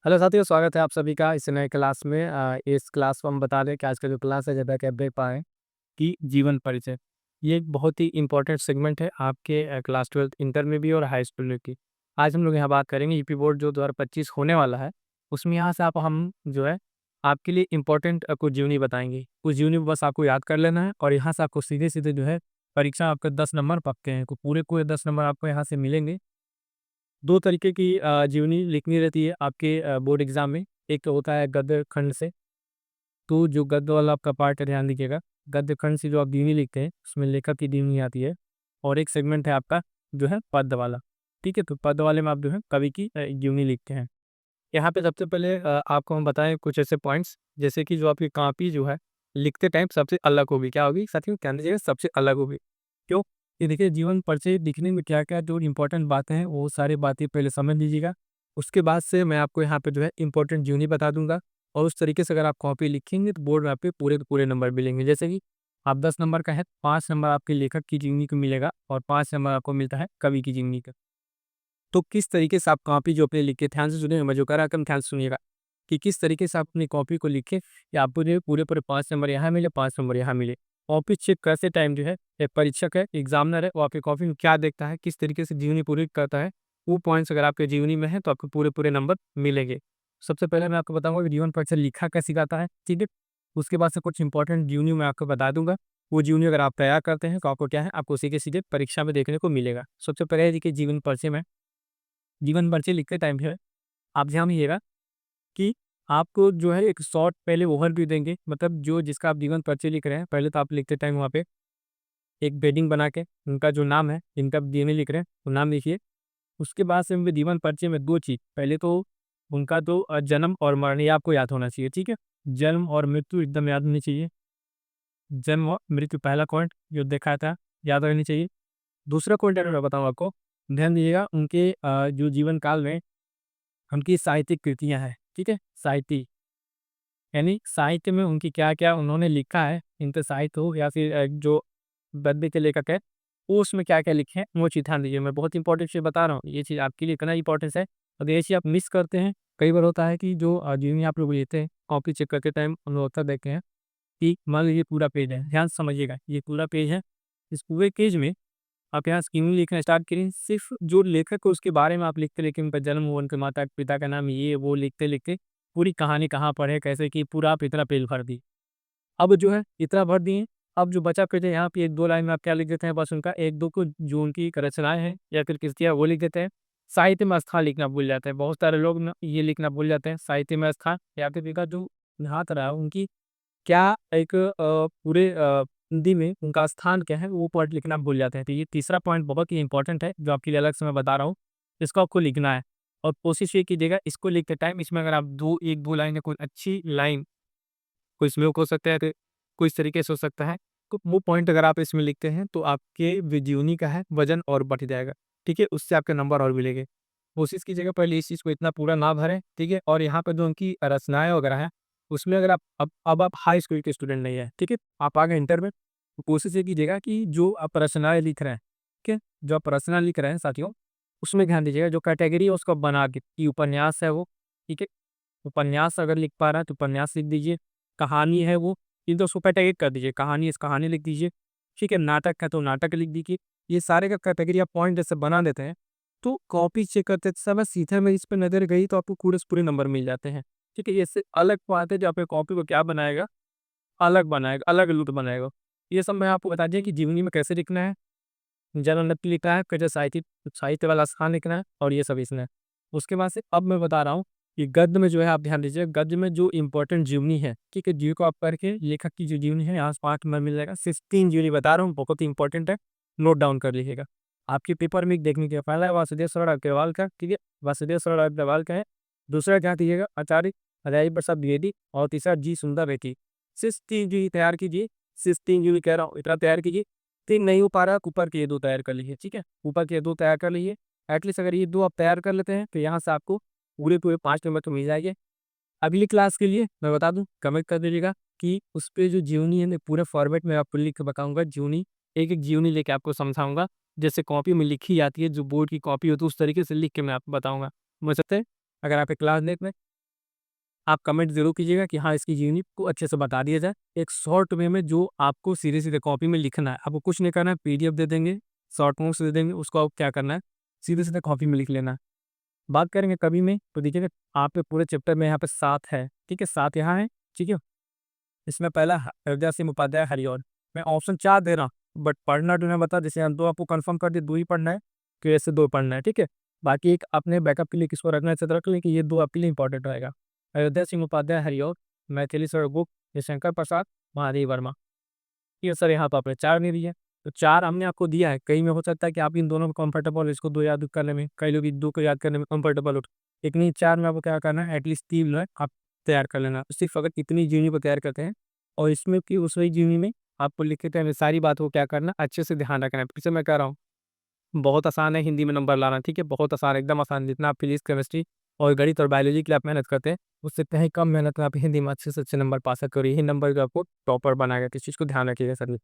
Hello साथियों, स्वागत है आप सभी का इस नए क्लास में। इस क्लास को हम बता दें कि आज का जो क्लास है, जैसा कि आप देख पाएँ कि जीवन परिचय। ये एक बहुत ही इम्पोर्टेंट सेगमेंट है आपके क्लास 12th इंटर में भी और हाई स्कूल में भी। आज हम लोग यहाँ बात करेंगे यूपी बोर्ड जो 2025 होने वाला है, उसमें यहाँ से आप हम जो है आपके लिए इम्पोर्टेंट कुछ जीवनी बताएँगे। कुछ जीवनी बस आपको याद कर लेना है और यहाँ से आपको सीधे-सीधे जो है परीक्षा आपका 10 नंबर पक्के हैं। को पूरे 10 नंबर आपको यहाँ से मिलेंगे। 2 तरीके की जीवनी लिखनी रहती है आपके बोर्ड एग्ज़ाम में। एक तो होता है गद्य खंड से, तो जो गद्य वाला आपका पार्ट है ध्यान दीजिएगा। गद्य खंड से जो आप जीवनी लिखते हैं, उसमें लेखक की जीवनी आती है और एक सेगमेंट है आपका जो है पद्य वाला, ठीक है? तो पद्य वाले में आप जो है कवि की जीवनी लिखते हैं। यहाँ पे सबसे पहले आपको हम बताएँ कुछ ऐसे पॉइंट्स, जैसे कि जो आपकी कॉपी जो है, लिखते टाइम सबसे अलग होगी। क्या होगी? साथियों ध्यान दीजिएगा, सबसे अलग होगी। क्यों? ये देखिए जीवन परिचय लिखने में क्या-क्या जो इम्पोर्टेंट बातें हैं, वो सारी बातें पहले समझ लीजिएगा। उसके बाद से मैं आपको यहाँ पे जो है इम्पोर्टेंट जीवनी बता दूँगा और उस तरीके से अगर आप कॉपी लिखेंगे तो बोर्ड में आपके पूरे के पूरे नंबर मिलेंगे। जैसे कि आप 10 नंबर का है, 5 नंबर आपके लेखक की जीवनी को मिलेगा और 5 नंबर आपको मिलता है कवि की जीवनी का। तो किस तरीके से आप कॉपी जो अपनी लिखे, ध्यान से सुनिएगा, मैं जो कह रहा हूँ ध्यान से सुनिएगा कि किस तरीके से आप अपनी कॉपी को लिखें कि आपको जो है पूरे-पूरे 5 नंबर यहाँ मिले, 5 नंबर यहाँ मिले। कॉपी चेक करते टाइम जो है एक परीक्षक है, एग्ज़ामिनर है, वो आपकी कॉपी में क्या देखता है, किस तरीके से जीवनी पूरी करता है, वो पॉइंट्स अगर आपके जीवनी में है तो आपको पूरे-पूरे नंबर मिलेंगे। सबसे पहले मैं आपको बताऊँगा कि जीवन परीक्षा लिखा कैसे जाता है, ठीक है? उसके बाद से कुछ इंपॉर्टेंट जीवनी मैं आपको बता दूँगा। वो जीवनी अगर आप तैयार करते हैं तो आपको क्या है, आपको सीधे-सीधे परीक्षा में देखने को मिलेगा। सबसे पहले देखिए जीवन परिचय में, जीवन परिचय लिखते टाइम जो है आप ध्यान दीजिएगा कि आपको जो है एक शॉर्ट पहले ओवरव्यू देंगे, मतलब जो जिसका आप जीवन परिचय लिख रहे हैं, पहले तो आप लिखते टाइम वहाँ पे एक हेडिंग बना के उनका जो नाम है, जिनका आप जीवनी लिख रहे हैं, वो नाम लिखिए। उसके बाद से उनके जीवन परिचय में 2 चीज़, पहले तो उनका तो जन्म और मरण ये आपको याद होना चाहिए, ठीक है? जन्म और मृत्यु एकदम याद होनी चाहिए। जन्म और मृत्यु पहला पॉइंट जो देखा था, याद रहनी चाहिए। दूसरा पॉइंट अगर मैं बताऊँ आपको, ध्यान दीजिएगा उनके जो जीवन काल में उनकी साहित्यिक कृतियाँ हैं, ठीक है? साहित्य यानी साहित्य में उनकी क्या-क्या उन्होंने लिखा है, इनके साहित्य हो या फिर जो गद्य के लेखक हैं, वो उसमें क्या-क्या लिखे हैं, वो चीज़ ध्यान दीजिए। मैं बहुत इंपॉर्टेंट चीज़ बता रहा हूँ, ये चीज़ आपके लिए इतना इम्पोर्टेंस है, अगर ये चीज़ आप मिस करते हैं, कई बार होता है कि जो जीवनी आप लोग लेते हैं, कॉपी चेक करते टाइम हम लोग अक्सर देखते हैं कि मान लीजिए पूरा पेज है, ध्यान से समझिएगा, ये पूरा पेज है, इस पूरे पेज में आप यहाँ स्कीम लिखना स्टार्ट करिए, सिर्फ़ जो लेखक है उसके बारे में आप लिखते-लिखते उनका जन्म हुआ, उनके माता-पिता का नाम ये वो लिखते-लिखते पूरी कहानी कहाँ पर है, कैसे की पूरा आप इतना पेज भर दिए। अब जो है इतना भर दिए, अब जो बचा पेज है यहाँ पे 1-2 लाइन में आप क्या लिख देते हैं, बस उनका 1-2 को जो उनकी रचनाएँ हैं या फिर कृतियाँ वो लिख देते हैं। साहित्य में स्थान लिखना भूल जाते हैं, बहुत सारे लोग ना ये लिखना भूल जाते हैं, साहित्य में स्थान या फिर उनका जो हाथ रहा उनकी क्या एक पूरे हिंदी में उनका स्थान क्या है, वो पॉइंट लिखना भूल जाते हैं। तो ये तीसरा पॉइंट बहुत ही इम्पोर्टेंट है, जो आपके लिए अलग से मैं बता रहा हूँ। इसको आपको लिखना है और कोशिश ये कीजिएगा इसको लिखते टाइम इसमें अगर आप 2 1-2 लाइन या कोई अच्छी लाइन, कोई स्लोक हो सकता है, तो कोई इस तरीके से हो सकता है। तो वो पॉइंट अगर आप इसमें लिखते हैं, तो आपके विजीवनी का है वज़न और बढ़ जाएगा, ठीक है? उससे आपके नंबर और मिलेंगे। कोशिश कीजिएगा पहले इस चीज़ को इतना पूरा ना भरें, ठीक है? और यहाँ पे जो उनकी रचनाएँ वगैरह हैं, उसमें अगर आप अब आप हाई स्कूल के स्टूडेंट नहीं हैं, ठीक है? आप आ गए इंटर में, तो कोशिश ये कीजिएगा कि जो आप रचनाएँ लिख रहे हैं, ठीक है? जो आप रचना लिख रहे हैं साथियों, उसमें ध्यान दीजिएगा जो कैटेगरी है उसको बना के कि उपन्यास है वो, ठीक है? उपन्यास अगर लिख पा रहा है तो उपन्यास लिख दीजिए, कहानी है वो, इन 2 को कैटेगरी कर दीजिए, कहानी है इस कहानी लिख दीजिए, ठीक है? नाटक है तो नाटक लिख दीजिए। ये सारे का कैटेगरी आप पॉइंट जैसे बना देते हैं, तो कॉपी चेक करते समय सीधा में इस पे नज़र गई तो आपको पूरे से पूरे नंबर मिल जाते हैं, ठीक है? ये इससे अलग बात है जो आपकी कॉपी को क्या बनाएगा, अलग बनाएगा, अलग लुक बनाएगा। ये सब मैं आपको बता दिया कि जीवनी में कैसे लिखना है, जननत्व लिखना है, कैसे साहित्य साहित्य वाला स्थान लिखना है और ये सब इसमें है। उसके बाद से अब मैं बता रहा हूँ कि गद्य में जो है आप ध्यान दीजिए, गद्य में जो इम्पोर्टेंट जीवनी है, ठीक है? जीव को आप करके लेखक की जो जीवनी है यहाँ से 5 नंबर मिल जाएगा। सिर्फ 3 जीवनी बता रहा हूँ, बहुत ही इंपॉर्टेंट है, नोट डाउन कर लीजिएगा। आपके पेपर में देखने के पहला है वासुदेव सरड़ अग्रवाल का, ठीक है? वासुदेव सरड़ अग्रवाल का है। दूसरा क्या दीजिएगा आचार्य हरिहर प्रसाद द्विवेदी और तीसरा जी सुंदर रेड्डी। सिर्फ 3 जीवनी तैयार कीजिए, सिर्फ 3 जीवनी कह रहा हूँ, इतना तैयार कीजिए। 3 नहीं हो पा रहा है, ऊपर के ये 2 तैयार कर लीजिए, ठीक है? ऊपर के 2 तैयार कर लीजिए। एटलीस्ट अगर ये 2 आप तैयार कर लेते हैं, तो यहाँ से आपको पूरे-पूरे 5 नंबर तो मिल जाएँगे। अगली क्लास के लिए मैं बता दूँ, कमेंट कर दीजिएगा कि उसपे जो जीवनी है ना पूरे फॉर्मेट में आपको लिख के बताऊँगा जीवनी, एक-एक जीवनी लेके आपको समझाऊँगा। जैसे कॉपी में लिखी जाती है, जो बोर्ड की कॉपी होती है, उस तरीके से लिख के मैं आपको बताऊँगा। समझ सकते हैं? अगर आप ये क्लास देख लें आप कमेंट ज़रूर कीजिएगा कि हाँ, इसकी यूनिट को अच्छे से बता दिया जाए। एक शॉर्ट वे में जो आपको सीधे-सीधे कॉपी में लिखना है, आपको कुछ नहीं करना है, पीडीएफ दे देंगे, शॉर्ट नोट्स दे देंगे, उसको आपको क्या करना है, सीधे-सीधे कॉपी में लिख लेना है। बात करेंगे कवि में, तो देखिएगा आपके पूरे चैप्टर में यहाँ पे 7 है, ठीक है? 7 यहाँ है, ठीक है? इसमें पहला हृदय सिंह उपाध्याय हरिऔध। मैं ऑप्शन 4 दे रहा हूँ, बट पढ़ना तो मैं बता, जैसे हम 2 आपको कन्फर्म कर दिए, 2 ही पढ़ना है, तो ऐसे 2 पढ़ना है, ठीक है? बाकी एक अपने बैकअप के लिए किसको रखना है, इसे रख लें कि ये 2 आपके लिए इंपॉर्टेंट रहेगा। अयोध्या सिंह उपाध्याय हरिऔध, मैथिली स्वरबुक, ये शंकर प्रसाद, महादेव वर्मा। ये सर यहाँ पे आपने 4 नहीं दिया, तो 4 हमने आपको दिया है। कई में हो सकता है कि आप इन दोनों में कंफर्टेबल हो, इसको 2 याद करने में, कई लोग 2 को याद करने में कंफर्टेबल हो। एक नहीं 4 में आपको क्या करना है, एटलीस्ट 3 जो है आप तैयार कर लेना। सिर्फ अगर इतनी जीवनी को तैयार करते हैं और इसमें कि उस वही जीवनी में आपको लिख के टाइम सारी बातों को क्या करना, अच्छे से ध्यान रखना है। फिर से मैं कह रहा हूँ, बहुत आसान है हिंदी में नंबर लाना, ठीक है? बहुत आसान है, एकदम आसान। जितना आप फिजिक्स, केमिस्ट्री और गणित और बायोलॉजी के लिए आप मेहनत करते हैं, उससे कहीं कम मेहनत में आप हिंदी में अच्छे से अच्छे नंबर पा सकते हो और यही नंबर जो आपको टॉपर बनाएगा। तो इस चीज़ को ध्यान रखिएगा सर,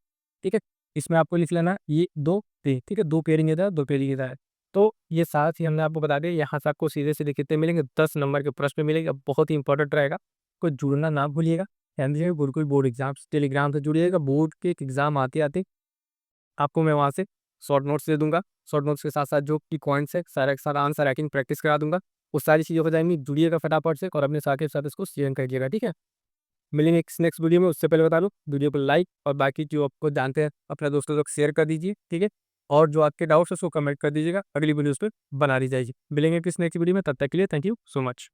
ठीक है? इसमें आपको लिख लेना ये 2 3, ठीक है? 2 पेयरिंग इधर, 2 पेयरिंग इधर है। तो ये साथ ही हमने आपको बता दिया, यहाँ से आपको सीधे-सीधे कितने मिलेंगे, 10 नंबर के प्रश्न मिलेंगे। बहुत ही इंपॉर्टेंट रहेगा, कोई जुड़ना ना भूलिएगा। ध्यान दीजिएगा, गुरुकुल बोर्ड एग्ज़ाम्स टेलीग्राम से जुड़िएगा। बोर्ड के एग्ज़ाम आते-आते आपको मैं वहाँ से शॉर्ट नोट्स दे दूँगा। शॉर्ट नोट्स के साथ-साथ जो की पॉइंट्स है, सारा का सारा आंसर राइटिंग प्रैक्टिस करा दूँगा। वो सारी चीज़ें हो जाएँगी। जुड़िएगा फटाफट से और अपने साथी के साथ इसको शेयर करिएगा, ठीक है? मिलेंगे एक नेक्स्ट वीडियो में, उससे पहले बता दूँ, वीडियो को लाइक और बाकी जो आपको जानते हैं अपने दोस्तों तक शेयर कर दीजिए, ठीक है? और जो आपके डाउट्स है उसको कमेंट कर दीजिएगा, अगली वीडियोज़ पे बना दी जाएगी। मिलेंगे किसी नेक्स्ट वीडियो में, तब तक के लिए थैंक यू सो मच।